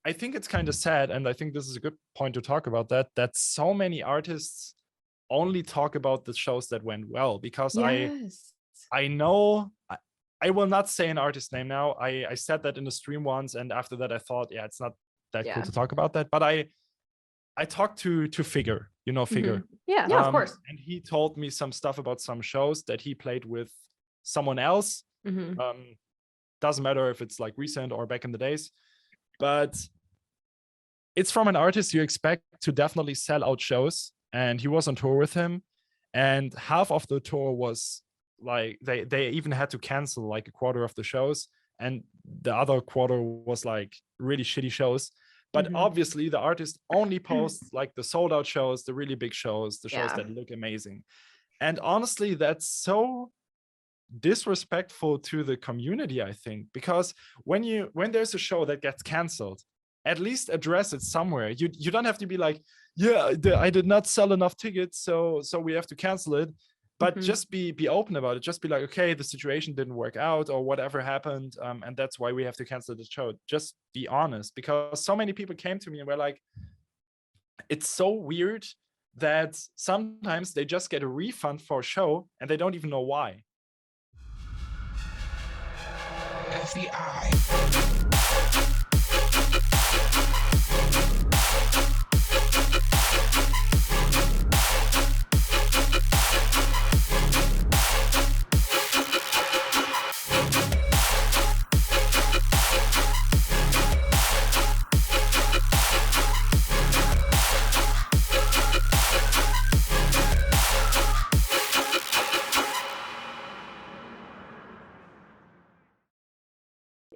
I think it's kind of sad, and I think this is a good point to talk about that so many artists only talk about the shows that went well, because Yes. I know I will not say an artist name now. I said that in the stream once, and after that I thought, yeah, it's not that cool to talk about that. But I talked to Figure, Figure. Yeah, of course. And he told me some stuff about some shows that he played with someone else. Doesn't matter if it's like recent or back in the days, but it's from an artist you expect to definitely sell out shows. And he was on tour with him, and half of the tour was like they even had to cancel like a quarter of the shows, and the other quarter was like really shitty shows. But obviously the artist only posts like the sold out shows, the really big shows, the shows that look amazing. And honestly, that's so disrespectful to the community, I think, because when there's a show that gets canceled, at least address it somewhere. You don't have to be like, yeah, I did not sell enough tickets, so we have to cancel it. But just be open about it. Just be like, okay, the situation didn't work out or whatever happened, and that's why we have to cancel the show. Just be honest, because so many people came to me and were like, it's so weird that sometimes they just get a refund for a show and they don't even know why. FBI.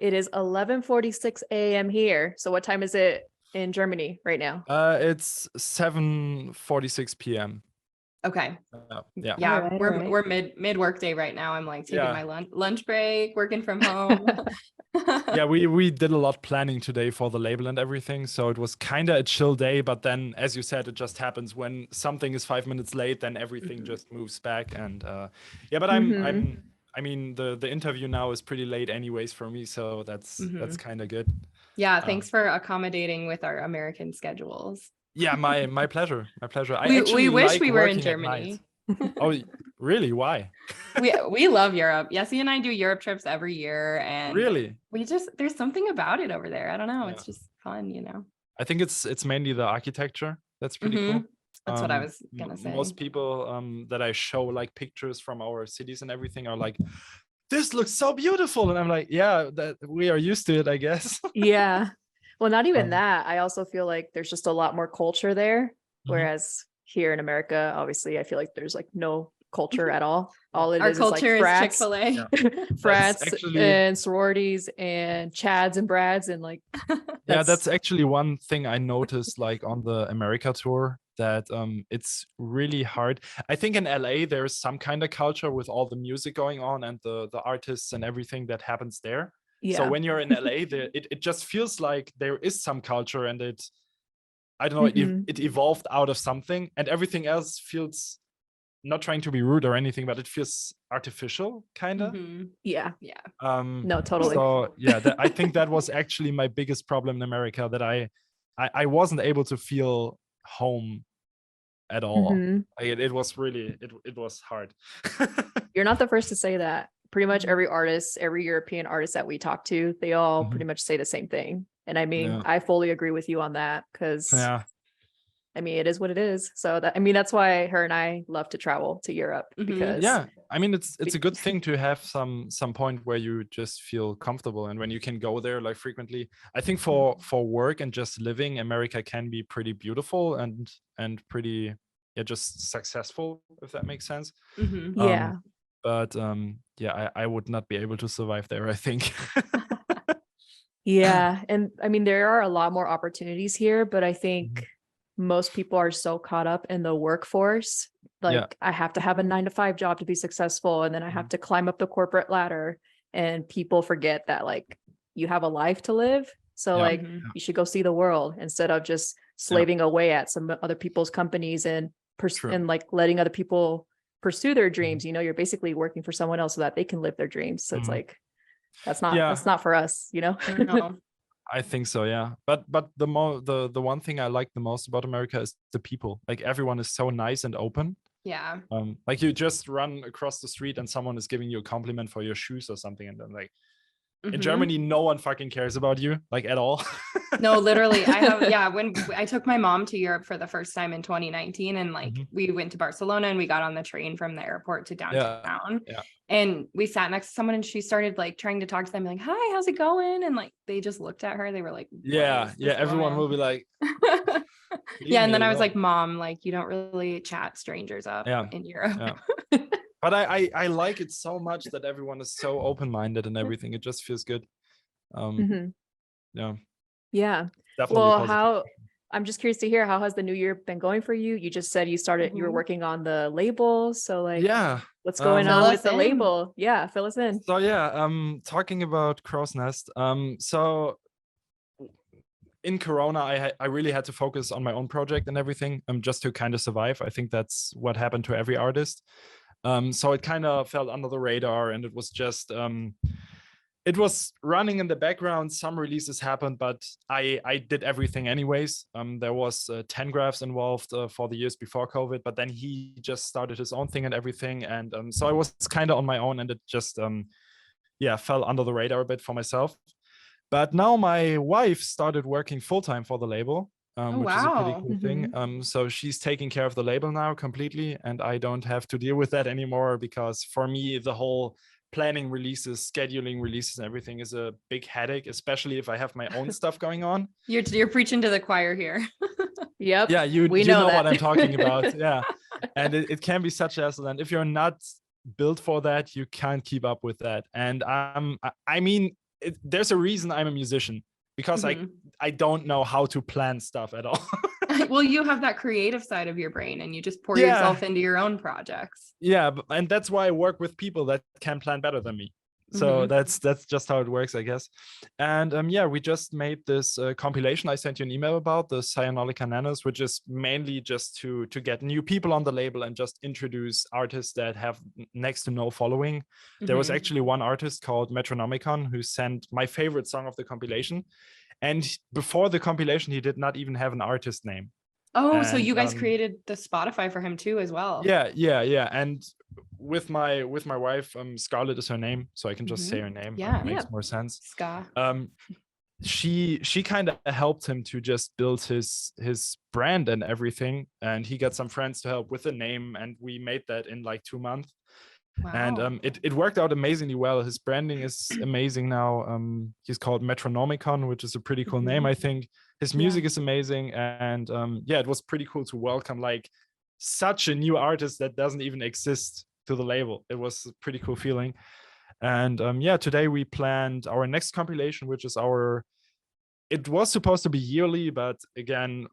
It is 11:46 a.m. here. So what time is it in Germany right now? It's 7:46 p.m. Okay. Yeah. Yeah, we're mid work day right now. I'm like taking my lunch break, working from home. Yeah, we did a lot planning today for the label and everything, so it was kind of a chill day. But then, as you said, it just happens when something is 5 minutes late, then everything just moves back. And yeah, but I mean, the interview now is pretty late anyways for me, so that's kind of good. Yeah, thanks for accommodating with our American schedules. Yeah, my pleasure. My pleasure. We wish we were in Germany. Oh, really? Why? we love Europe. Yessie and I do Europe trips every year, and really, there's something about it over there. I don't know. It's just fun, I think it's mainly the architecture that's pretty cool. That's what I was gonna say. Most people that I show like pictures from our cities and everything are like, this looks so beautiful, and I'm like, yeah, that we are used to it, I guess. Yeah. Well, not even that. I also feel like there's just a lot more culture there, whereas here in America, obviously, I feel like there's like no culture at all. All it Our is culture is like Chick-fil-A. frats and sororities and chads and brads and like. That's actually one thing I noticed like on the America tour, that it's really hard. I think in LA there's some kind of culture with all the music going on and the artists and everything that happens there. Yeah. So when you're in LA, it just feels like there is some culture, and I don't know, it evolved out of something, and everything else feels, not trying to be rude or anything, but it feels artificial, kind of. Yeah. No, totally. So yeah, I think that was actually my biggest problem in America, that I wasn't able to feel home at all. It was really, it was hard. You're not the first to say that. Pretty much every European artist that we talk to, they all pretty much say the same thing. And I mean, I fully agree with you on that, because I mean, it is what it is. So that's why her and I love to travel to Europe, because I mean, it's a good thing to have some point where you just feel comfortable, and when you can go there like frequently. I think for work and just living, America can be pretty beautiful and pretty just successful, if that makes sense. But I would not be able to survive there, I think. Yeah, and I mean, there are a lot more opportunities here, but I think most people are so caught up in the workforce. Like, I have to have a 9-to-5 job to be successful, and then I have to climb up the corporate ladder, and people forget that like you have a life to live. So like you should go see the world instead of just slaving away at some other people's companies and like letting other people pursue their dreams. You're basically working for someone else so that they can live their dreams. So it's like, that's not for us, No. I think so, yeah. But the one thing I like the most about America is the people. Like everyone is so nice and open. Yeah. Like you just run across the street and someone is giving you a compliment for your shoes or something, and then like in Germany, no one fucking cares about you, like at all. No, literally. When I took my mom to Europe for the first time in 2019, and like we went to Barcelona and we got on the train from the airport to downtown. Yeah. And we sat next to someone and she started like trying to talk to them, like, hi, how's it going? And like they just looked at her. They were like, yeah, everyone will be like, yeah. And then I was like, Mom, like you don't really chat strangers up in Europe. Yeah. But I like it so much that everyone is so open-minded and everything. It just feels good. Yeah. Definitely well, positive. I'm just curious to hear, how has the new year been going for you? You just said you started, you were working on the label. So like, what's going on with the label? Yeah, fill us in. So talking about Crowsnest. So in Corona, I really had to focus on my own project and everything, just to kind of survive. I think that's what happened to every artist. So it kind of fell under the radar, and it was just it was running in the background. Some releases happened, but I did everything anyways. There was 10 Graphs involved for the years before COVID, but then he just started his own thing and everything, and so I was kind of on my own, and it just fell under the radar a bit for myself. But now my wife started working full-time for the label. Which is a pretty cool thing. So she's taking care of the label now completely, and I don't have to deal with that anymore, because for me, the whole planning releases, scheduling releases and everything is a big headache, especially if I have my own stuff going on. You're preaching to the choir here. Yep. Yeah, you know what I'm talking about. Yeah. And it can be such a hassle. And if you're not built for that, you can't keep up with that. And there's a reason I'm a musician, because I don't know how to plan stuff at all. Well, you have that creative side of your brain, and you just pour yourself into your own projects. Yeah, and that's why I work with people that can plan better than me. So that's just how it works, I guess. And we just made this compilation I sent you an email about, the Cyanolica Nanos, which is mainly just to get new people on the label and just introduce artists that have next to no following. There was actually one artist called Metronomicon who sent my favorite song of the compilation. And before the compilation, he did not even have an artist name. Oh, so you guys created the Spotify for him too, as well. Yeah. And with my wife, Scarlett is her name, so I can just say her name. Yeah, it makes more sense. Ska. She kind of helped him to just build his brand and everything, and he got some friends to help with the name, and we made that in like 2 months. Wow. And it worked out amazingly well. His branding is amazing now. He's called Metronomicon, which is a pretty cool name, I think. His music is amazing, and it was pretty cool to welcome like such a new artist that doesn't even exist to the label. It was a pretty cool feeling. And today we planned our next compilation, which is it was supposed to be yearly, but again,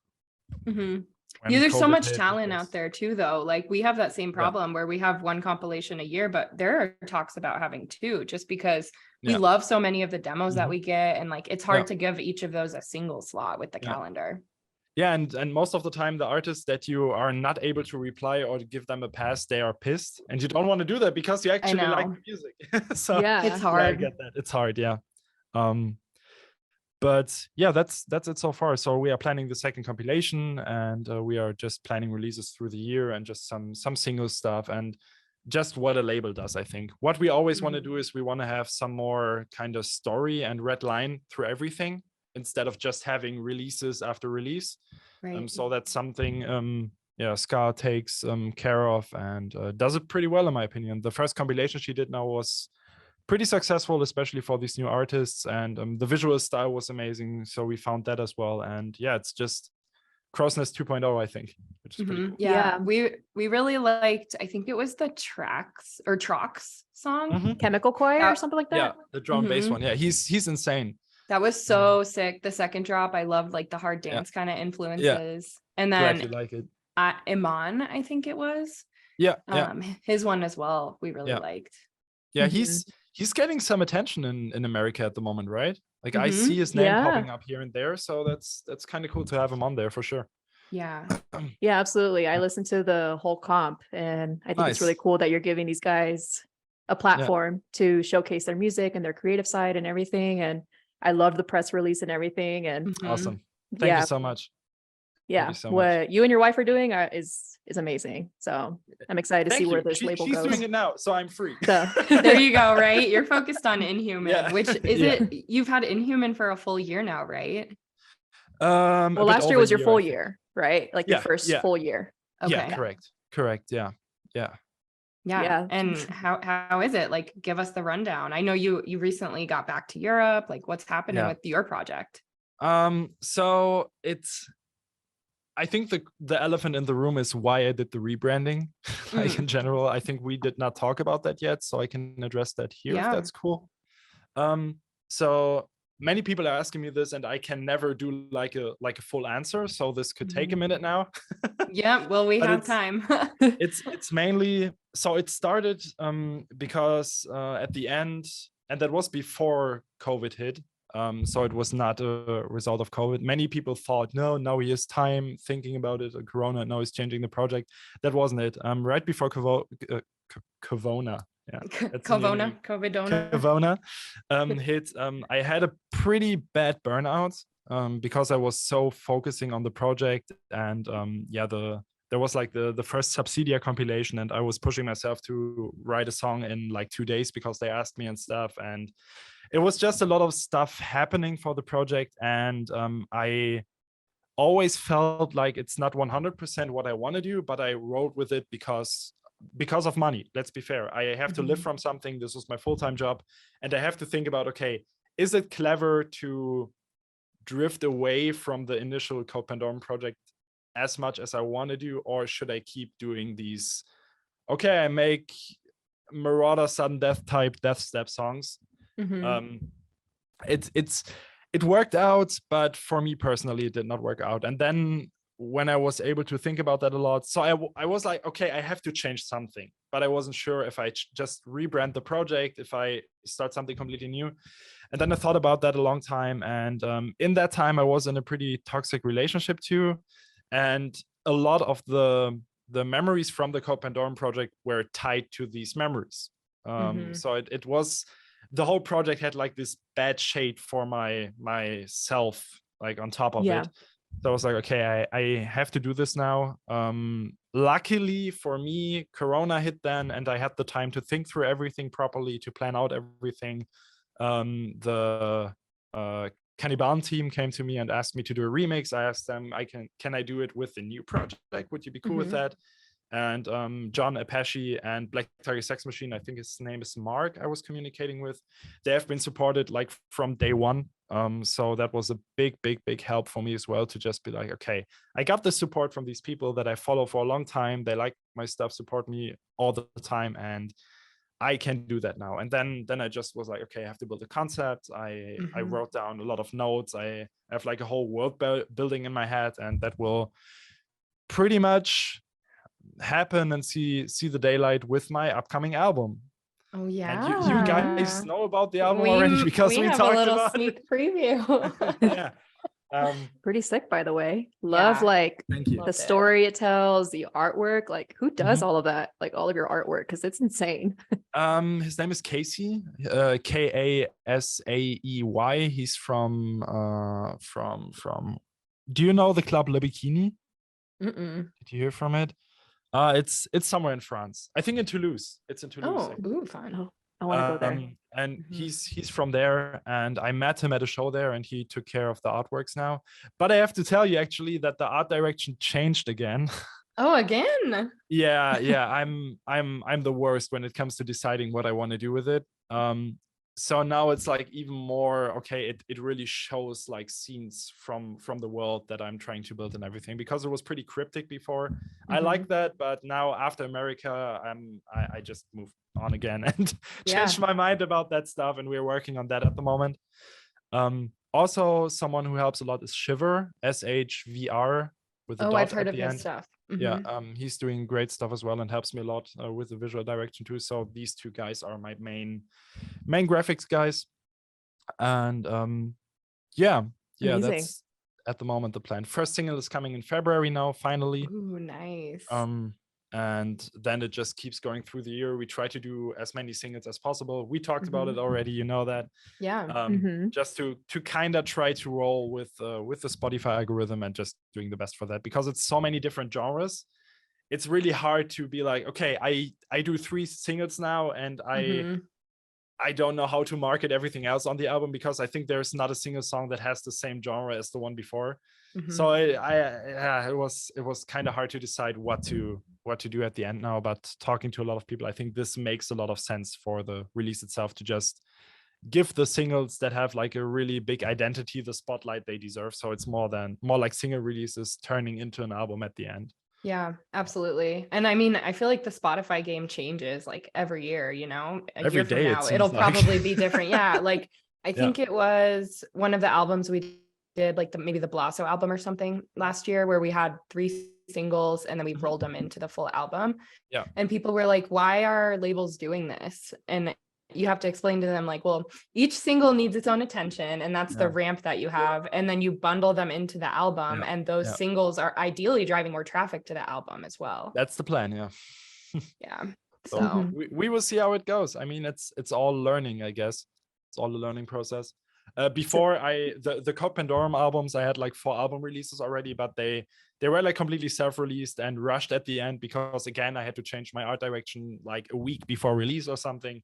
there's so much talent out there too, though. Like we have that same problem where we have one compilation a year, but there are talks about having 2, just because we love so many of the demos that we get, and like it's hard to give each of those a single slot with the calendar. Yeah, and most of the time, the artists that you are not able to reply or to give them a pass, they are pissed, and you don't want to do that because you actually like the music. So it's hard. I get that. It's hard, yeah. But yeah, that's it so far. So we are planning the second compilation, and we are just planning releases through the year, and just some single stuff, and just what a label does. I think what we always want to do is we want to have some more kind of story and red line through everything, instead of just having releases after release. Right. So that's something Ska takes care of, and does it pretty well in my opinion. The first compilation she did now was pretty successful, especially for these new artists, and the visual style was amazing, so we found that as well. And it's just Crowsnest 2.0, I think, which is pretty cool. We really liked, I think it was the Trox song, Chemical Choir or something like that. Yeah, the drum bass one. Yeah, he's insane. That was so sick. The second drop, I loved like the hard dance kind of influences. And then like it. Iman, I think it was. His one as well, we really liked. Yeah, he's getting some attention in America at the moment, right? Like I see his name popping up here and there, so that's kind of cool to have him on there for sure. Yeah, absolutely. I listened to the whole comp, and I think it's really cool that you're giving these guys a platform to showcase their music and their creative side and everything. And I loved the press release and everything. And awesome. Thank you so much. Yeah, what you and your wife are doing is amazing. So I'm excited to see where this label goes. She's doing it now, so I'm free. So there you go, right? You're focused on INHUMAN, which is it. You've had INHUMAN for a full year now, right? Well, last year was your full year, right? Like your first full year. Okay. Yeah, correct. Yeah. And how is it? Like, give us the rundown. I know you recently got back to Europe. Like, what's happening with your project? So I think the elephant in the room is why I did the rebranding. Like in general, I think we did not talk about that yet, so I can address that here if that's cool. So many people are asking me this, and I can never do like a full answer. So this could take a minute now. Yeah, well, we have time. it's mainly, so it started because at the end, and that was before COVID hit. So it was not a result of COVID. Many people thought, no, now he has time thinking about it. Corona, now he's changing the project. That wasn't it. Right before Corona, Corona hit, I had a pretty bad burnout because I was so focusing on the project, and there was like the first Subsidia compilation, and I was pushing myself to write a song in like 2 days because they asked me and stuff, and it was just a lot of stuff happening for the project, and I always felt like it's not 100% what I want to do, but I wrote with it because of money. Let's be fair. I have to live from something. This was my full-time job, and I have to think about, okay, is it clever to drift away from the initial Code Pandorum project as much as I want to do, or should I keep doing these, okay, I make Marauder sudden death type death step songs. It worked out, but for me personally it did not work out. And then when I was able to think about that a lot, so I was like, okay, I have to change something, but I wasn't sure if I just rebrand the project, if I start something completely new. And then I thought about that a long time, and in that time I was in a pretty toxic relationship too, and a lot of the memories from the Code Pandorum project were tied to these memories. So it was, the whole project had like this bad shade for myself, like on top of it. So I was like, okay, I have to do this now. Luckily for me, Corona hit then, and I had the time to think through everything properly, to plan out everything. The Cannibal team came to me and asked me to do a remix. I asked them, can I do it with the new project? Would you be cool with that? And John Apache and Black Tiger Sex Machine, I think his name is Mark, I was communicating with, they have been supported like from day one. So that was a big help for me as well, to just be like, okay, I got the support from these people that I follow for a long time. They like my stuff, support me all the time, and I can do that now. And then I just was like, okay, I have to build a concept. I wrote down a lot of notes. I have like a whole world building in my head, and that will pretty much happen and see the daylight with my upcoming album. Oh yeah, and you guys know about the album already because we have talked a little about sneak preview. Pretty sick, by the way. Love like the story it tells, the artwork. Like, who does all of that? Like all of your artwork, because it's insane. His name is Casey, Kasaey. He's from do you know the club Le Bikini? Did you hear from it? It's somewhere in France. I think in Toulouse. It's in Toulouse. Oh, fun. Oh, I want to go there. And he's from there, and I met him at a show there, and he took care of the artworks now. But I have to tell you actually that the art direction changed again. Oh, again? Yeah. I'm the worst when it comes to deciding what I want to do with it. So now it's like even more, okay, it really shows like scenes from the world that I'm trying to build and everything, because it was pretty cryptic before. I like that, but now after America, I just moved on again and changed my mind about that stuff, and we're working on that at the moment. Also, someone who helps a lot is Shiver, SHVR, with a dot I've heard at of the his end. stuff. Yeah, he's doing great stuff as well and helps me a lot with the visual direction too. So these two guys are my main graphics guys. And Amazing. that's at the moment the plan. First single is coming in February now, finally. Ooh, nice. and then it just keeps going through the year. We try to do as many singles as possible. We talked about it already, you know that. Yeah. Just to kind of try to roll with the Spotify algorithm and just doing the best for that, because it's so many different genres. It's really hard to be like, okay, I do 3 singles now, and I don't know how to market everything else on the album, because I think there's not a single song that has the same genre as the one before. So it was kind of hard to decide what to do at the end now. But talking to a lot of people, I think this makes a lot of sense for the release itself, to just give the singles that have like a really big identity the spotlight they deserve. So it's more like single releases turning into an album at the end. Yeah, absolutely. And I mean, I feel like the Spotify game changes like every year, you know, every day from now, it'll probably be different. Yeah. Like I think it was one of the albums we did, like maybe the Blasso album or something last year, where we had 3 singles and then we rolled them into the full album. Yeah. And people were like, why are labels doing this? And you have to explain to them like, well, each single needs its own attention, and that's the ramp that you have. And then you bundle them into the album, and those singles are ideally driving more traffic to the album as well. That's the plan. Yeah. Yeah. So we will see how it goes. I mean, it's all learning, I guess. It's all a learning process. Before the Code Pandorum albums, I had like 4 album releases already, but they were like completely self-released and rushed at the end, because again, I had to change my art direction like a week before release or something.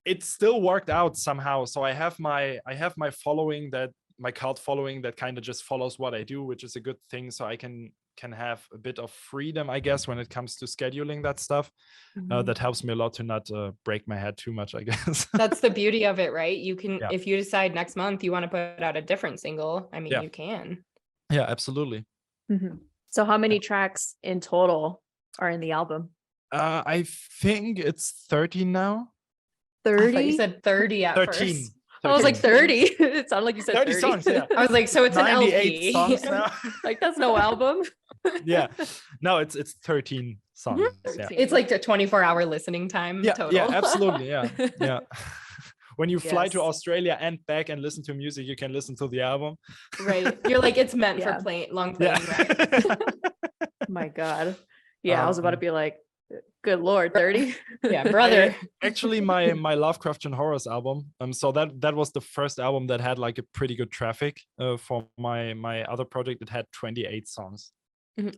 It still worked out somehow. So I have my following, that my cult following, that kind of just follows what I do, which is a good thing. So I can have a bit of freedom, I guess, when it comes to scheduling that stuff. That helps me a lot to not break my head too much, I guess. That's the beauty of it, right? You can, if you decide next month you want to put out a different single, I mean, you can. Yeah, absolutely. So how many tracks in total are in the album? I think it's 13 now. 30? I thought you said 30 at 13. first. 13. I was like 30. It sounded like you said 30 songs. Yeah. I was like, so it's 98 an LP. songs now. Like that's no album. Yeah. No, it's 13 songs. 13. Yeah. It's like a 24-hour listening time total. Yeah, absolutely. Yeah. When you fly to Australia and back and listen to music, you can listen to the album. Right. You're like, it's meant for long playing. Right? My God. Yeah, I was about to be like, good Lord, 30. Yeah, brother. Actually, my Lovecraftian Horrors album. So that was the first album that had like a pretty good traffic. For my other project, it had 28 songs.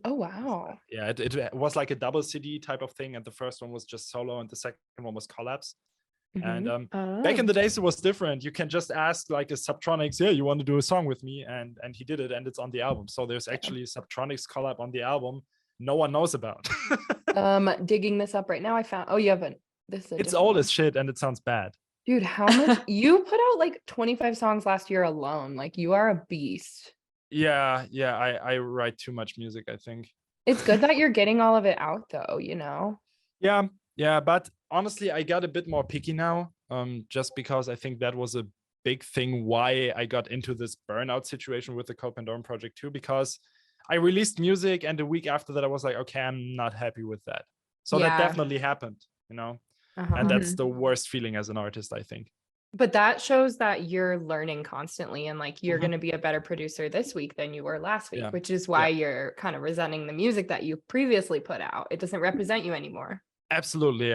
Oh wow. Yeah, it was like a double CD type of thing, and the first one was just solo, and the second one was collabs. And back in the days, it was different. You can just ask like a Subtronics, you want to do a song with me, and he did it, and it's on the album. So there's actually a Subtronics collab on the album no one knows about. Digging this up right now, I found you haven't. It's old as shit, and it sounds bad. Dude, how much you put out? Like 25 songs last year alone. Like you are a beast. Yeah, I write too much music, I think. It's good that you're getting all of it out though, you know. Yeah, but honestly, I got a bit more picky now, just because I think that was a big thing why I got into this burnout situation with the Code Pandorum project too, because I released music, and a week after that I was like, okay, I'm not happy with that. So that definitely happened, you know. And that's the worst feeling as an artist, I think. But that shows that you're learning constantly, and like you're going to be a better producer this week than you were last week, which is why you're kind of resenting the music that you previously put out. It doesn't represent you anymore. Absolutely.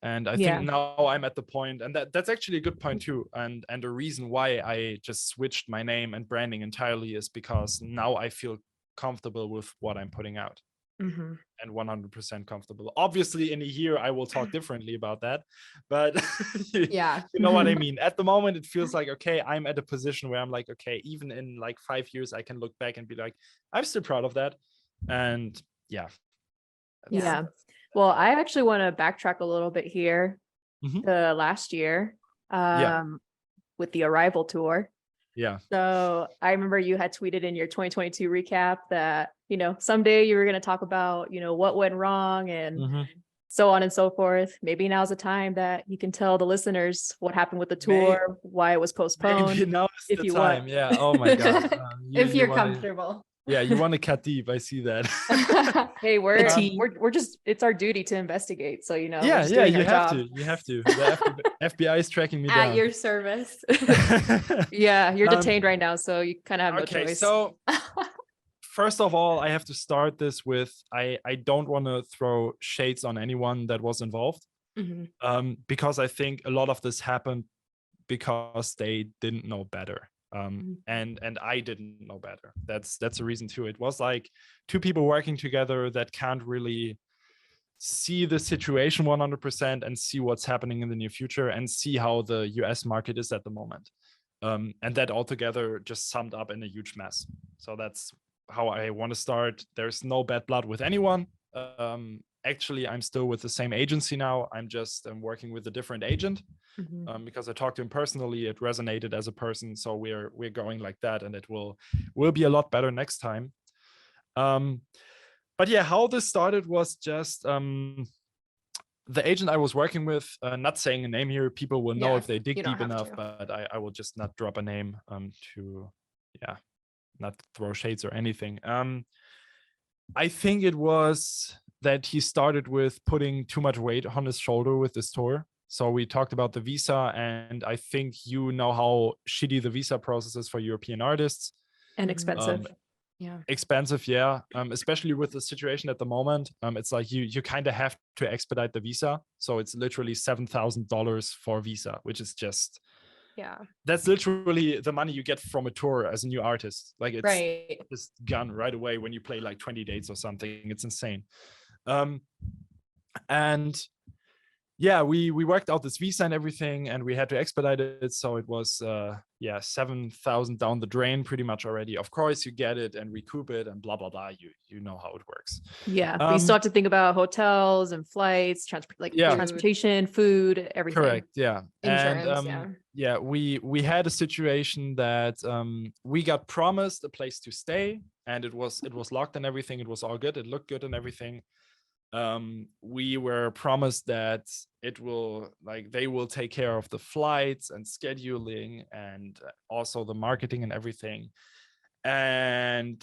And I think now I'm at the point, and that's actually a good point too. And the reason why I just switched my name and branding entirely is because now I feel comfortable with what I'm putting out. And 100% comfortable. Obviously, in a year, I will talk differently about that. But you know what I mean? At the moment, it feels like, okay, I'm at a position where I'm like, okay, even in like 5 years, I can look back and be like, I'm still proud of that. And yeah. Well, I actually want to backtrack a little bit here to last year with the Arrival tour. Yeah. So I remember you had tweeted in your 2022 recap that, you know, someday you were going to talk about, you know, what went wrong and so on and so forth. Maybe now's the time that you can tell the listeners what happened with the tour, why it was postponed. Maybe now's the time. Yeah. Oh my God. If you're comfortable. Yeah, you want to cut deep. I see that. Hey, we're just, it's our duty to investigate. So, you know. Yeah, you have to. The FBI is tracking me down. At your service. Yeah, you're detained right now, so you kind of have no choice. So first of all, I have to start this with, I don't want to throw shades on anyone that was involved, because I think a lot of this happened because they didn't know better. And I didn't know better. That's a reason too. It was like two people working together that can't really see the situation 100% and see what's happening in the near future and see how the US market is at the moment. And that altogether just summed up in a huge mess. So that's how I want to start. There's no bad blood with anyone. Actually, I'm still with the same agency now. I'm just working with a different agent, because I talked to him personally. It resonated as a person. So we're going like that, and it will be a lot better next time. But yeah, how this started was just the agent I was working with, not saying a name here, people will know if they dig deep enough, but I will just not drop a name to not throw shades or anything. I think it was that he started with putting too much weight on his shoulder with this tour. So we talked about the visa, and I think you know how shitty the visa process is for European artists. And expensive. Expensive, yeah. Especially with the situation at the moment. It's like you kind of have to expedite the visa. So it's literally $7,000 for a visa, which is just, that's literally the money you get from a tour as a new artist. Like it's just gone right away when you play like 20 dates or something. It's insane. And yeah, we worked out this visa and everything, and we had to expedite it. So it was 7,000 down the drain pretty much already. Of course, you get it and recoup it and blah blah blah. You know how it works. Yeah, but you still have to think about hotels and flights, transportation, food, everything. Correct. Yeah, insurance. And we had a situation that we got promised a place to stay, and it was locked and everything. It was all good. It looked good and everything. We were promised that they will take care of the flights and scheduling and also the marketing and everything. And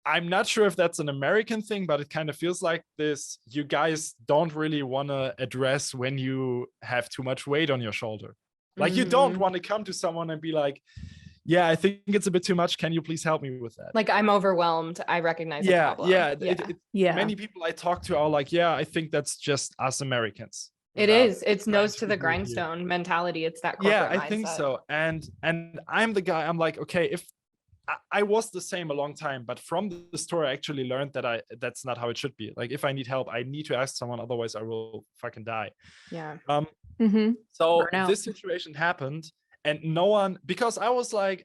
I'm not sure if that's an American thing, but it kind of feels like this. You guys don't really want to address when you have too much weight on your shoulder. Like you don't want to come to someone and be like, yeah, I think it's a bit too much. Can you please help me with that? Like, I'm overwhelmed. I recognize the problem. Many people I talk to are like, yeah, I think that's just us Americans. It is. It's nose to the grindstone mentality. It's that corporate mindset. I think so. And I'm the guy, I'm like, okay, if I was the same a long time, but from the story I actually learned that that's not how it should be. Like, if I need help, I need to ask someone, otherwise I will fucking die. Yeah. So this situation happened. And no one, because I was like,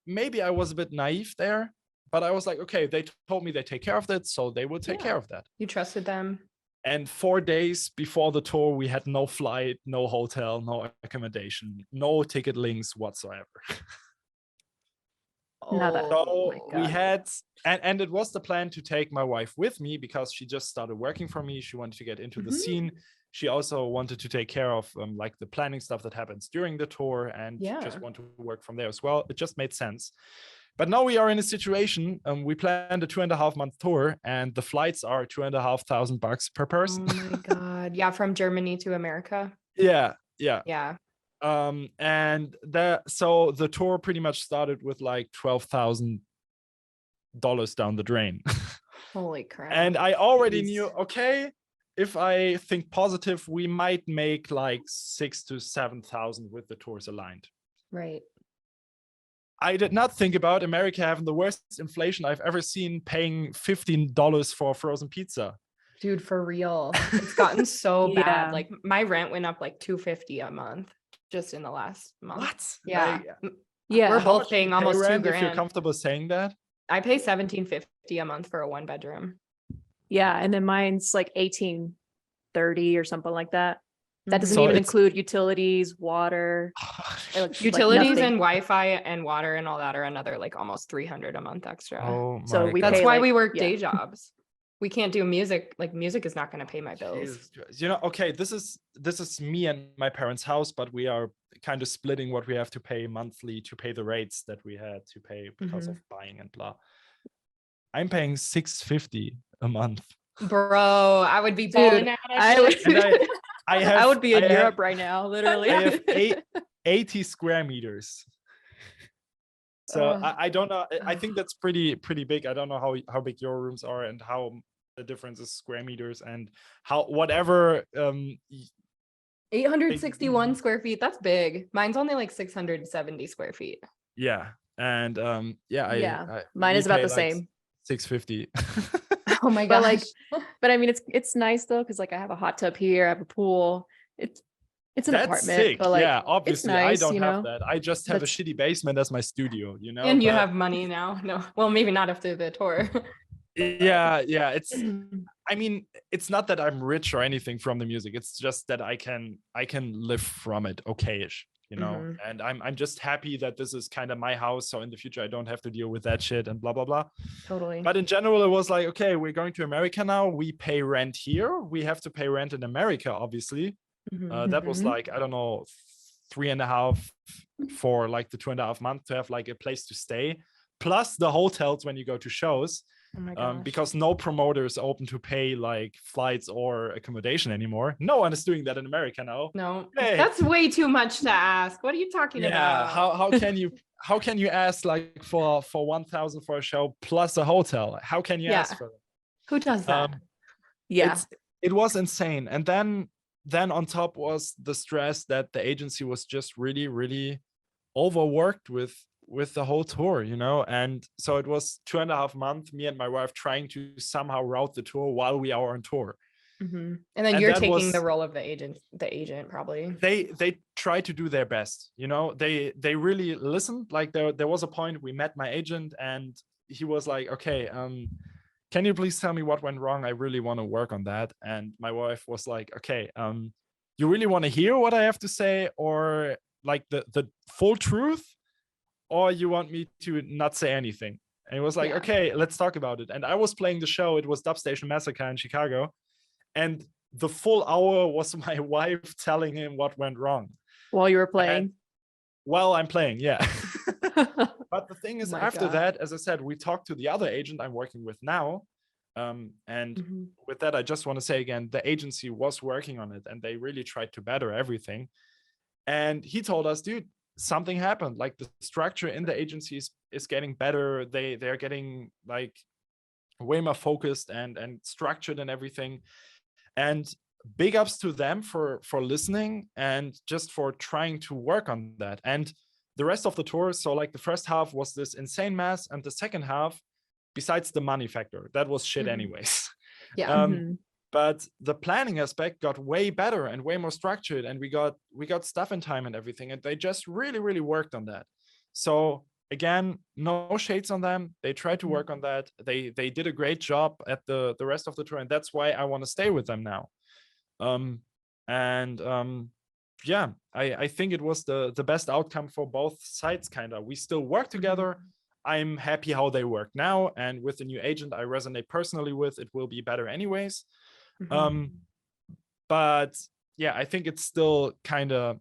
maybe I was a bit naive there, but I was like, okay, they told me they take care of that, so they will take care of that. You trusted them. And 4 days before the tour, we had no flight, no hotel, no accommodation, no ticket links whatsoever. We had, and it was the plan to take my wife with me because she just started working for me. She wanted to get into the scene. She also wanted to take care of like the planning stuff that happens during the tour, and just want to work from there as well. It just made sense. But now we are in a situation. We planned a 2.5 month tour, and the flights are $2,500 per person. Oh my god! Yeah, from Germany to America. Yeah. And so the tour pretty much started with like $12,000 down the drain. Holy crap! And I already knew, okay, if I think positive, we might make like 6,000 to 7,000 with the tours aligned. Right. I did not think about America having the worst inflation I've ever seen, paying $15 for a frozen pizza. Dude, for real. It's gotten so bad. Like, my rent went up like $250 a month just in the last month. What? Yeah. We're both paying almost $2,000. If you're comfortable saying that. I pay $1,750 a month for a 1-bedroom. Yeah, and then mine's like $1,830 or something like that. That doesn't even include utilities, water. Utilities and Wi-Fi and water and all that are another like almost $300 a month extra. Oh my so that's why we work day jobs. We can't do music. Like, music is not going to pay my bills. You know, okay, this is me and my parents' house, but we are kind of splitting what we have to pay monthly to pay the rates that we had to pay because of buying and blah. I'm paying $650 a month. Bro, I would be balling out. I would be in Europe right now, literally. I have 80 square meters. So I don't know. I think that's pretty big. I don't know how big your rooms are and how the difference is square meters and how whatever 861 square feet. That's big. Mine's only like 670 square feet. Yeah. And mine is about the same. 650. Oh my gosh. But I mean, it's nice though, because like I have a hot tub here, I have a pool. It's an apartment, sick. But like, Yeah, obviously nice, I don't have that. I just have a shitty basement as my studio, you know. And you have money now. No, well, maybe not after the tour. yeah. It's, I mean, it's not that I'm rich or anything from the music. It's just that I can live from it okay-ish, you know. And I'm just happy that this is kind of my house. So in the future, I don't have to deal with that shit and blah blah blah. Totally. But in general, it was like, okay, we're going to America now. We pay rent here. We have to pay rent in America, obviously. That was like, I don't know, 3.5 for like the 2.5 months to have like a place to stay, plus the hotels when you go to shows. Oh my gosh. Because no promoter is open to pay like flights or accommodation anymore. No one is doing that in America now. No, that's way too much to ask. What are you talking about? How can you ask like for 1,000 for a show plus a hotel? How can you ask for that? Who does that? It was insane. And then on top was the stress that the agency was just really, really overworked with the whole tour, you know. And so it was 2.5 months, me and my wife trying to somehow route the tour while we are on tour. And then you're taking the role of the agent probably. They try to do their best, you know. They really listened. Like there was a point we met my agent and he was like, okay, can you please tell me what went wrong? I really want to work on that. And my wife was like, okay, you really want to hear what I have to say, or like the full truth, or you want me to not say anything? And he was like, okay, let's talk about it. And I was playing the show. It was Dubstep Massacre in Chicago. And the full hour was my wife telling him what went wrong. While you were playing? While I'm playing, yeah. But the thing is, after that, as I said, we talked to the other agent I'm working with now. And with that, I just want to say again, the agency was working on it and they really tried to better everything. And he told us, dude, something happened. Like the structure in the agencies is getting better. They're getting like way more focused and structured and everything. And big ups to them for listening and just for trying to work on that. And the rest of the tour, so like the first half was this insane mess, and the second half, besides the money factor, that was shit anyways. But the planning aspect got way better and way more structured, and we got stuff in time and everything, and they just really, really worked on that. So again, no shades on them. They tried to work on that. They did a great job at the rest of the tour, and that's why I want to stay with them now. Yeah, I think it was the best outcome for both sides, kind of. We still work together. I'm happy how they work now, and with the new agent I resonate personally with, it will be better anyways. But yeah, I think it's still kind of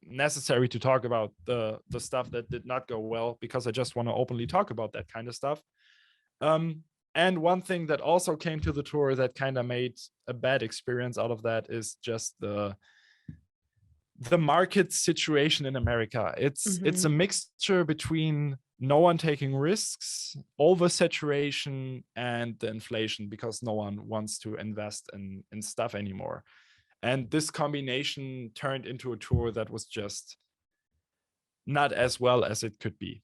necessary to talk about the stuff that did not go well, because I just want to openly talk about that kind of stuff. And one thing that also came to the tour that kind of made a bad experience out of that is just the market situation in America. It's a mixture between no one taking risks, oversaturation, and the inflation, because no one wants to invest in stuff anymore. And this combination turned into a tour that was just not as well as it could be.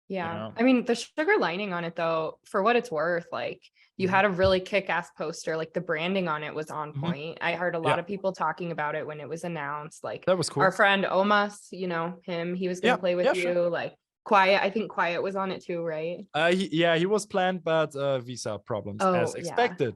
Yeah. You know? I mean, the sugar lining on it, though, for what it's worth, like you had a really kick-ass poster, like the branding on it was on point. I heard a lot of people talking about it when it was announced. Like that was cool. Our friend Omas, you know, he was going to play with you. Sure. Like Quiet, I think Quiet was on it too, right? He was planned, but visa problems as expected.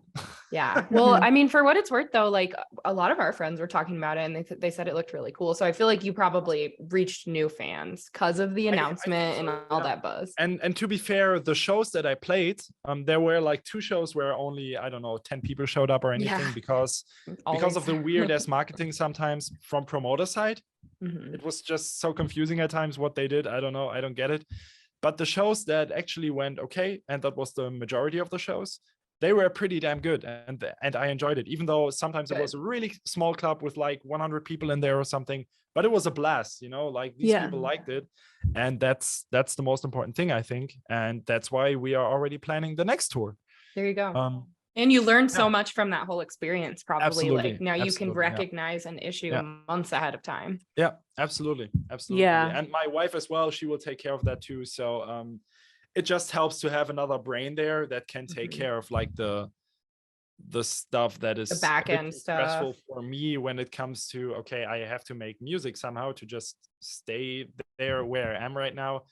Yeah. Well, I mean, for what it's worth, though, like a lot of our friends were talking about it, and they said it looked really cool. So I feel like you probably reached new fans because of the announcement and all that buzz. And to be fair, the shows that I played, there were like 2 shows where only, I don't know, 10 people showed up or anything, because of the weird ass marketing sometimes from promoter side. It was just so confusing at times what they did. I don't know. I don't get it. But the shows that actually went okay, and that was the majority of the shows, they were pretty damn good, and I enjoyed it, even though sometimes it was a really small club with like 100 people in there or something, but it was a blast, like these people liked it, and that's the most important thing, I think, and that's why we are already planning the next tour. There you go. And you learned so much from that whole experience, probably. Absolutely. Like now you can recognize an issue months ahead of time. Yeah, absolutely. Yeah. And my wife as well, she will take care of that too. So it just helps to have another brain there that can take care of like the stuff that is the back end stressful stuff for me when it comes to, okay, I have to make music somehow to just stay there where I am right now.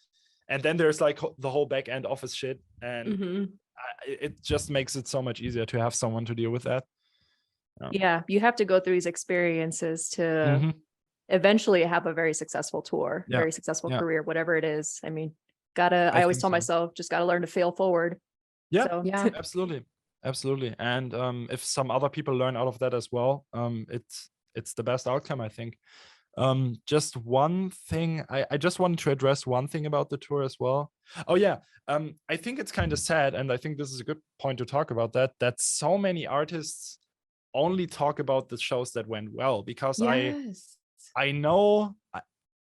And then there's like the whole back end office shit, and it just makes it so much easier to have someone to deal with that. Yeah, you have to go through these experiences to eventually have a very successful tour, very successful career, whatever it is. I mean, I always tell myself, just gotta learn to fail forward. Yeah, so. Yeah. Absolutely. And if some other people learn out of that as well, it's the best outcome, I think. Just one thing, I just wanted to address one thing about the tour as well. Oh yeah, I think it's kind of sad, and I think this is a good point to talk about that so many artists only talk about the shows that went well, because I know,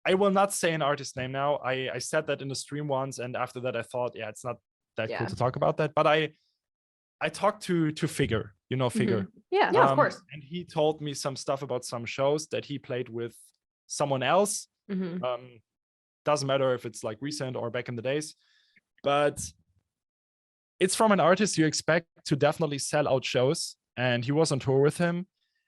I will not say an artist name now. I said that in the stream once, and after that I thought, it's not that cool to talk about that, but I talked to Figure, Figure. Yeah, of course. And he told me some stuff about some shows that he played with someone else. Doesn't matter if it's like recent or back in the days, but it's from an artist you expect to definitely sell out shows, and he was on tour with him,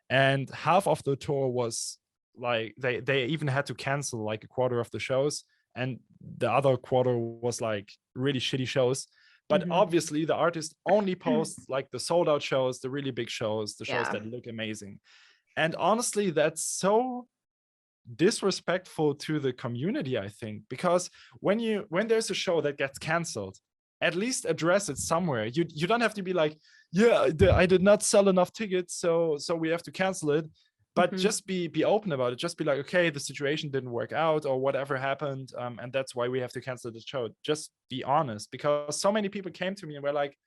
and half of the tour was like they even had to cancel like a quarter of the shows, and the other quarter was like really shitty shows. But obviously the artist only posts like the sold out shows, the really big shows, the shows that look amazing. And honestly, that's so disrespectful to the community, I think, because when there's a show that gets canceled, at least address it somewhere. You don't have to be like, I did not sell enough tickets, so we have to cancel it. But just be open about it. Just be like, okay, the situation didn't work out or whatever happened, and that's why we have to cancel the show. Just be honest, because so many people came to me and were like,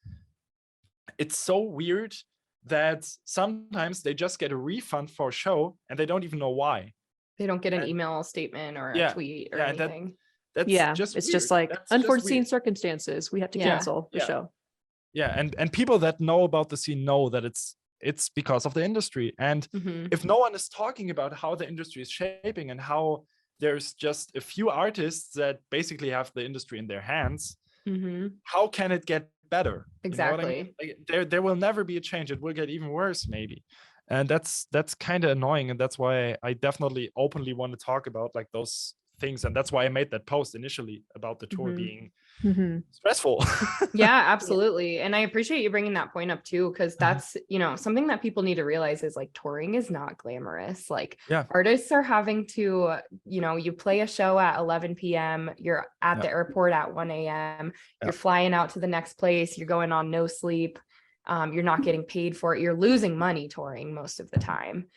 it's so weird that sometimes they just get a refund for a show and they don't even know why. They don't get an email statement or a tweet or anything. That's just it's weird. Just like that's unforeseen circumstances. We have to cancel the show. Yeah, and people that know about the scene know that it's because of the industry. And if no one is talking about how the industry is shaping and how there's just a few artists that basically have the industry in their hands, how can it get better? Exactly. You know what I mean? There will never be a change. It will get even worse, maybe. And that's kind of annoying. And that's why I definitely openly want to talk about like those things. And that's why I made that post initially about the tour being stressful. Yeah, absolutely. And I appreciate you bringing that point up too, because that's, something that people need to realize is like touring is not glamorous. Like artists are having to, you play a show at 11 p.m. You're at the airport at 1 a.m. You're flying out to the next place. You're going on no sleep. You're not getting paid for it. You're losing money touring most of the time.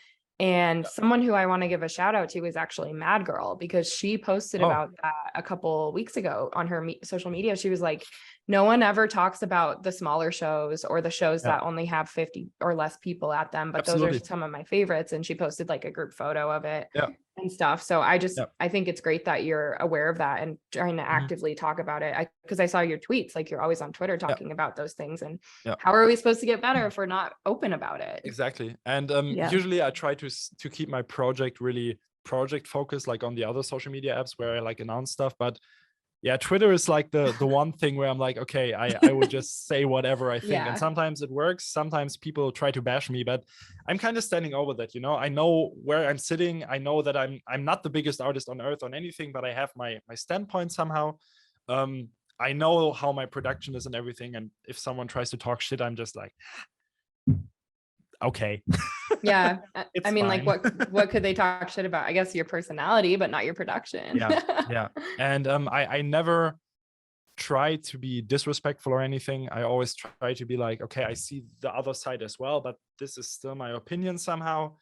And someone who I want to give a shout out to is actually Mad Girl, because she posted about that a couple weeks ago on her social media. She was like, no one ever talks about the smaller shows or the shows that only have 50 or less people at them, but those are some of my favorites. And she posted like a group photo of it and stuff. So I think it's great that you're aware of that and trying to actively talk about it. Because I saw your tweets, like you're always on Twitter talking about those things. And how are we supposed to get better if we're not open about it? Exactly. And usually I try to keep my project really project focused, like on the other social media apps where I like announce stuff. But Twitter is like the one thing where I'm like, okay, I would just say whatever I think. And sometimes it works. Sometimes people try to bash me, but I'm kind of standing over that, I know where I'm sitting. I know that I'm not the biggest artist on earth on anything, but I have my standpoint somehow. I know how my production is and everything. And if someone tries to talk shit, I'm just like, okay. Yeah. I mean, fine. Like what could they talk shit about? I guess your personality, but not your production. Yeah. And I never try to be disrespectful or anything. I always try to be like, okay, I see the other side as well, but this is still my opinion somehow.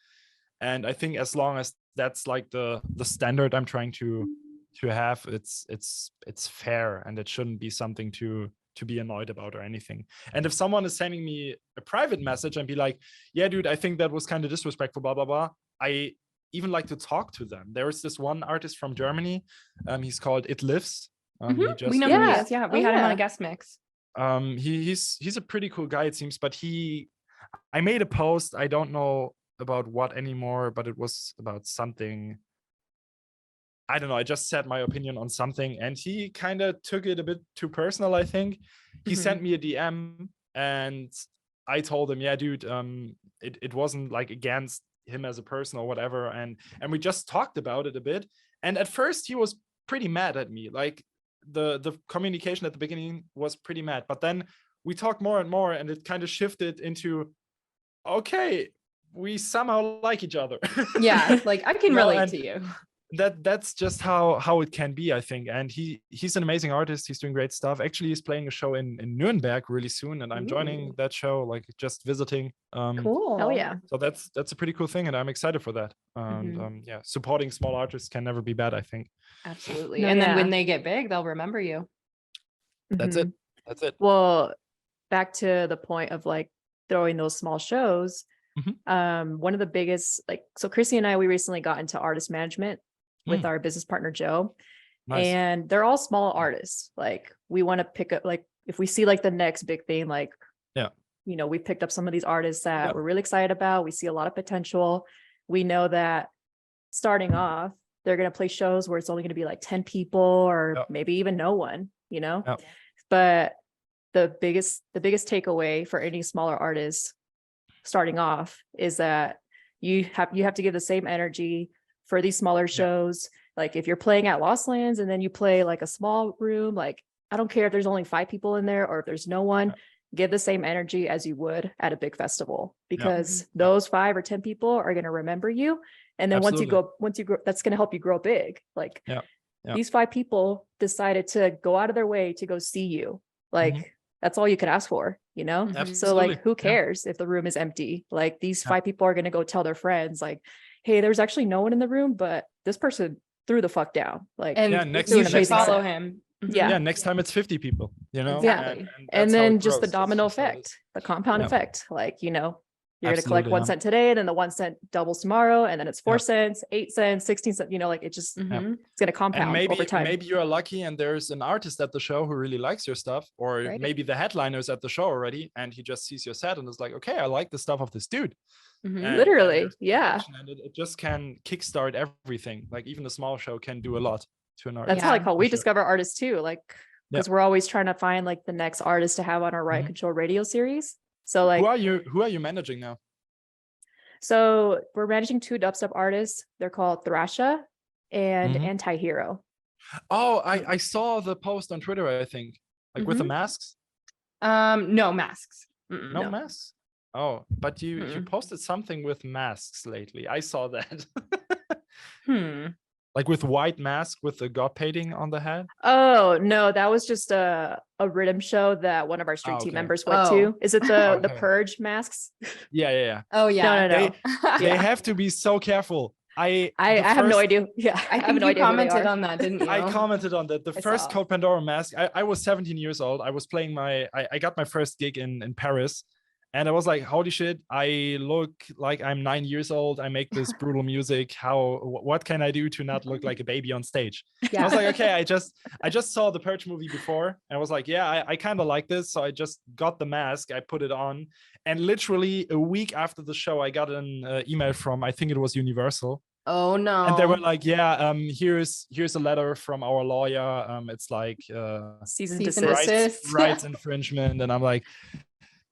And I think as long as that's like the standard I'm trying to to have, it's fair, and it shouldn't be something to be annoyed about or anything. And if someone is sending me a private message and be like, yeah, dude, I think that was kind of disrespectful, blah, blah, blah, I even like to talk to them. There is this one artist from Germany. He's called It Lives. He just, we know who he is. Yeah, we had him on a guest mix. He's a pretty cool guy, it seems, but I made a post, I don't know about what anymore, but it was about something, I don't know, I just said my opinion on something, and he kind of took it a bit too personal, I think. He sent me a DM, and I told him, yeah, dude, it wasn't like against him as a person or whatever, and we just talked about it a bit. And at first he was pretty mad at me, like the communication at the beginning was pretty mad, but then we talked more and more, and it kind of shifted into, okay, we somehow like each other. Yeah, like I can relate to you. That's just how it can be, I think. And he's an amazing artist. He's doing great stuff. Actually, he's playing a show in Nuremberg really soon, and I'm joining that show, like just visiting. Cool. Oh yeah. So that's a pretty cool thing, and I'm excited for that. And yeah, supporting small artists can never be bad, I think. Absolutely. And then when they get big, they'll remember you. That's it. Well, back to the point of like throwing those small shows. One of the biggest, like, so Chrissy and I, we recently got into artist management with our business partner Joe. Nice. And they're all small artists. Like, we want to pick up, like, if we see like the next big thing, like, you know, we picked up some of these artists that we're really excited about. We see a lot of potential. We know that starting off, they're going to play shows where it's only going to be like 10 people or maybe even no one, you know. But the biggest takeaway for any smaller artist starting off is that you have to give the same energy for these smaller shows. Like if you're playing at Lost Lands and then you play like a small room, like I don't care if there's only 5 people in there or if there's no one, give the same energy as you would at a big festival, because those 5 or 10 people are going to remember you. And then once you grow, that's going to help you grow big. Like these 5 people decided to go out of their way to go see you. Like that's all you could ask for, you know? So like, who cares if the room is empty? Like these 5 people are going to go tell their friends like, hey, there's actually no one in the room, but this person threw the fuck down. Like, and next you should follow him. Yeah, next time it's 50 people, you know? Exactly. And then just the domino effect, the compound effect. Like, you know, you're going to collect 1 cent today, and then the 1 cent doubles tomorrow, and then it's 4 cents, 8 cents, 16 cents, you know, like it just, it's going to compound over time. Maybe you're lucky and there's an artist at the show who really likes your stuff, or maybe the headliner's at the show already and he just sees your set and is like, okay, I like the stuff of this dude. Literally, and it just can kickstart everything. Like even a small show can do a lot to an artist. That's how like how we discover artists too, like because we're always trying to find like the next artist to have on our Riot Control radio series. So like, who are you managing now? So we're managing 2 dubstep artists. They're called Thrasha and Anti-Hero. Oh, I saw the post on Twitter, I think, like with the masks. No masks. No masks. Oh, but you posted something with masks lately. I saw that. Like with white mask with the god painting on the head. Oh no, that was just a rhythm show that one of our street team members went to. Is it the Purge masks? Yeah. Oh yeah. No. They have to be so careful. I have no idea. Yeah, I have no idea. Commented on that, didn't you? I commented on that. The first Code Pandora mask. I was 17 years old. I was playing I got my first gig in Paris. And I was like, holy shit, I look like I'm 9 years old. I make this brutal music. What can I do to not look like a baby on stage? I was like, okay, I just saw the Purge movie before. And I was like, yeah, I kind of like this. So I just got the mask. I put it on. And literally a week after the show, I got an email from, I think it was Universal. Oh no. And they were like, yeah, here's a letter from our lawyer. It's like cease and desist. Rights infringement. And I'm like,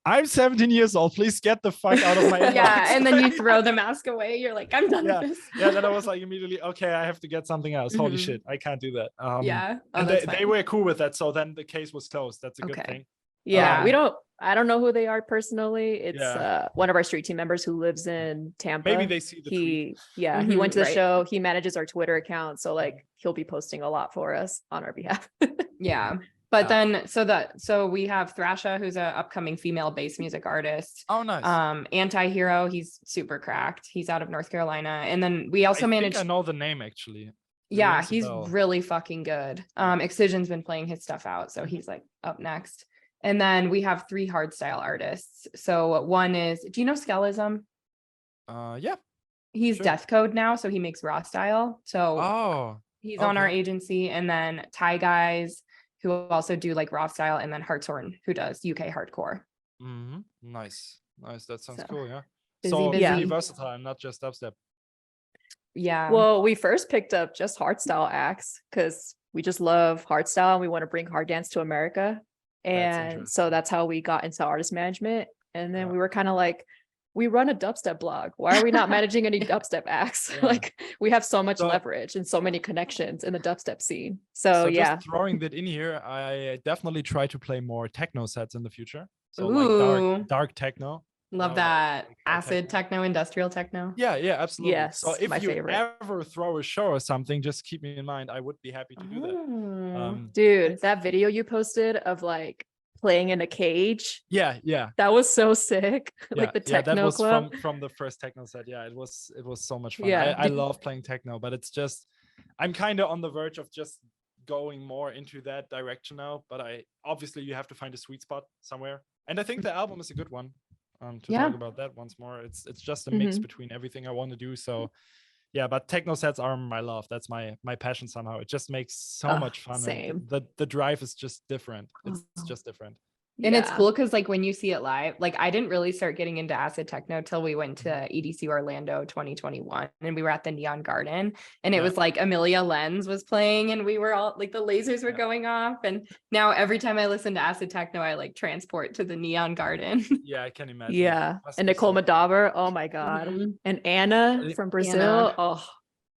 I'm 17 years old. Please get the fuck out of my inbox. Yeah, and then you throw the mask away. You're like, I'm done with this. Yeah, then I was like immediately, okay, I have to get something else. Holy shit, I can't do that. And they were cool with that. So then the case was closed. That's a good thing. Yeah, I don't know who they are personally. It's one of our street team members who lives in Tampa. Maybe they see the tweet. He went to the show. He manages our Twitter account. So like he'll be posting a lot for us on our behalf. Yeah. But then, so we have Thrasha, who's an upcoming female bass music artist. Oh, nice. Anti-Hero, he's super cracked. He's out of North Carolina. And then we also manage. I know the name actually. Yeah, he's really fucking good. Excision's been playing his stuff out, so he's like up next. And then we have 3 hardstyle artists. So one is, do you know Skellism? Yeah. He's Death Code now, so he makes raw style. So he's on our agency. And then Thai guys who also do like raw style, and then Hartshorn who does UK hardcore. Nice. That sounds cool. Yeah. Busy. Pretty versatile, not just dubstep. Yeah. Well, we first picked up just hardstyle acts because we just love hardstyle and we want to bring hard dance to America. And so that's how we got into artist management. And then we were kind of like, we run a dubstep blog. Why are we not managing any dubstep acts? Like we have so much leverage and so many connections in the dubstep scene. So yeah. Just throwing that in here, I definitely try to play more techno sets in the future. So like dark techno. Love that. Acid techno, industrial techno. Yeah, absolutely. Yes, so if you favorite. ever throw a show or something, just keep me in mind. I would be happy to do that. Dude, that video you posted of like playing in a cage. Yeah. That was so sick. Like the techno that was club. from the first techno set. Yeah, it was so much fun. Yeah. I love playing techno, but it's just I'm kind of on the verge of just going more into that direction now. But obviously you have to find a sweet spot somewhere. And I think the album is a good one. To talk about that once more. It's just a mix between everything I want to do. So yeah, but techno sets are my love. That's my passion somehow. It just makes so much fun. Same. The drive is just different. It's just different. And it's cool because like when you see it live, like I didn't really start getting into acid techno till we went to EDC Orlando 2021 and we were at the Neon Garden and it was like Amelia Lenz was playing and we were all like the lasers were going off. And now every time I listen to acid techno, I like transport to the Neon Garden. Yeah, I can imagine. Yeah. And Nicole Madaver. Oh my God. And Anna from Brazil. Oh,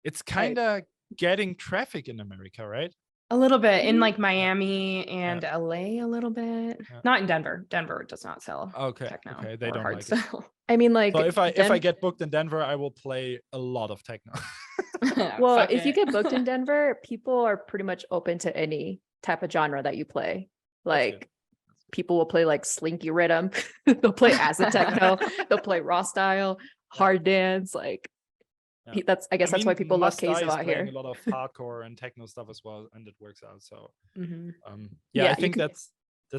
it's kind of getting traffic in America, right? A little bit in like Miami and LA a little bit. Not in Denver. Denver does not sell techno. Okay, they don't like it. I mean, like, so if I get booked in Denver, I will play a lot of techno. Well, if you get booked in Denver, people are pretty much open to any type of genre that you play. Like people will play like slinky rhythm, they'll play acid techno, they'll play raw style, hard dance, like that's I guess that's why people love Keizo out here. A lot of hardcore and techno stuff as well, and it works out. So I think that's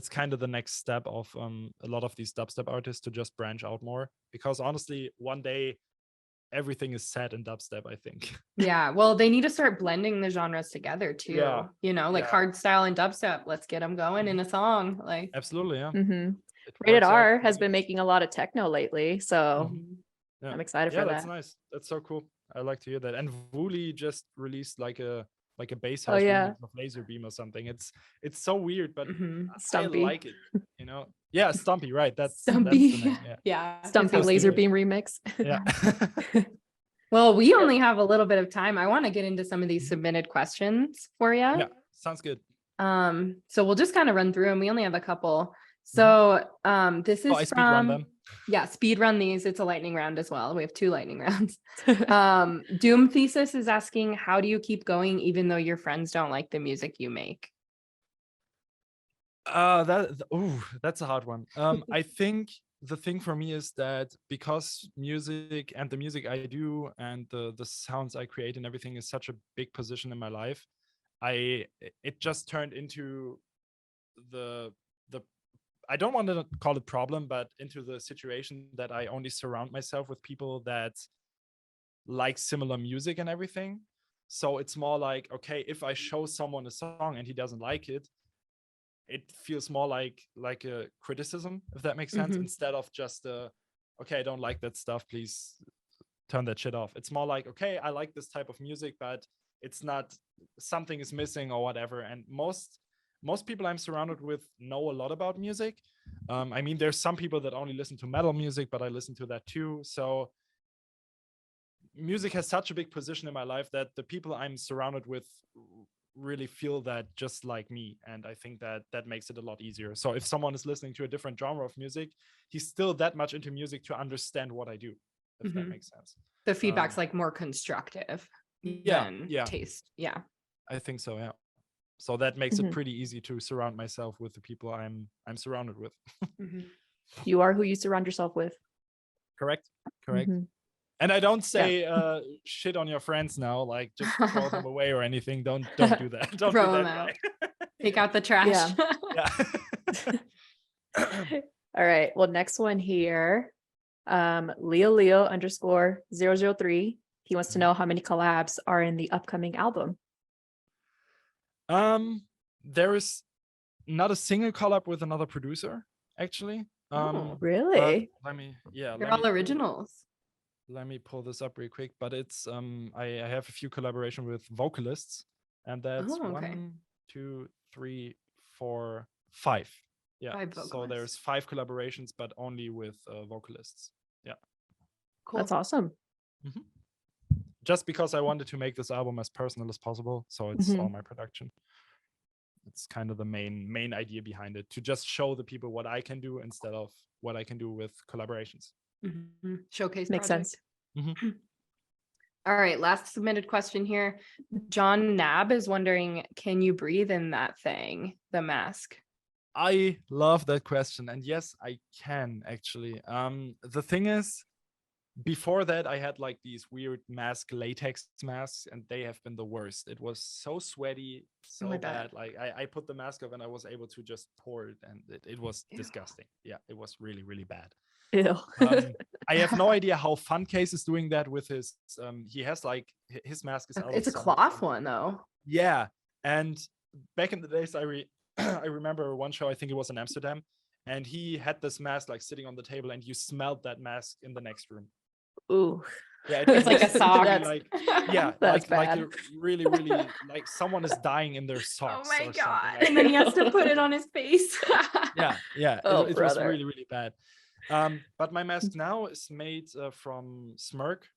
kind of the next step of a lot of these dubstep artists to just branch out more, because honestly one day everything is set in dubstep, I think. Yeah, well, they need to start blending the genres together too. You know, like hard style and dubstep, let's get them going in a song. Like absolutely. Rated R has been making a lot of techno lately, so I'm excited for that. That's nice. That's so cool. I like to hear that. And Wooly just released like a bass house remix of Laser Beam or something. It's so weird, but Stumpy. I like it, you know. Yeah, Stumpy, right? That's Stumpy. That's the name, Stumpy Laser Beam remix. Well, we only have a little bit of time. I want to get into some of these submitted questions for you. Yeah, sounds good. So we'll just kind of run through them. We only have a couple. So this is I speed run them. Yeah, speed run these. It's a lightning round as well. We have 2 lightning rounds. Doom Thesis is asking, how do you keep going even though your friends don't like the music you make? That's a hard one. I think the thing for me is that because music and the music I do and the sounds I create and everything is such a big position in my life, it just turned into the I don't want to call it problem, but into the situation that I only surround myself with people that like similar music and everything. So it's more like, okay, if I show someone a song and he doesn't like it, it feels more like a criticism, if that makes sense, instead of just okay, I don't like that stuff, please turn that shit off. It's more like, okay, I like this type of music, but it's not, something is missing or whatever. And most people I'm surrounded with know a lot about music. I mean, there's some people that only listen to metal music, but I listen to that too. So music has such a big position in my life that the people I'm surrounded with really feel that just like me. And I think that makes it a lot easier. So if someone is listening to a different genre of music, he's still that much into music to understand what I do, if that makes sense. The feedback's like more constructive than taste. Yeah. I think so, yeah. So that makes it pretty easy to surround myself with the people I'm surrounded with. You are who you surround yourself with. Correct. And I don't say shit on your friends now, like just throw them away or anything. Don't do that. Don't Throw be them that out. guy. Take out the trash. Yeah. All right. Well, next one here. Leo_003. He wants to know how many collabs are in the upcoming album. There is not a single collab with another producer, actually. Really? They're all originals. Let me pull this up real quick. But it's I have a few collaboration with vocalists, and that's 1, 2, 3, 4, 5. Yeah. 5 vocalists. So there's 5 collaborations, but only with vocalists. Yeah. Cool. That's awesome. Mm-hmm. Just because I wanted to make this album as personal as possible, so it's all my production. It's kind of the main idea behind it, to just show the people what I can do instead of what I can do with collaborations. Showcase makes project. sense. All right, last submitted question here. John Nab is wondering, can you breathe in that thing, the mask? I love that question, and yes, I can actually. The thing is, before that, I had like these weird latex masks, and they have been the worst. It was so sweaty, so bad. Like I put the mask up and I was able to just pour it, and it was disgusting. Yeah, it was really, really bad. Ew. I have no idea how Funcase is doing that with his. He has like his mask is. It's a cloth one though. Yeah, and back in the days, I remember one show. I think it was in Amsterdam, and he had this mask like sitting on the table, and you smelled that mask in the next room. Ooh. Yeah, it's like a sock. That's like really, really like someone is dying in their socks. Oh my god! Like and then he has to put it on his face. yeah. Oh, it was really, really bad. But my mask now is made from Smirk,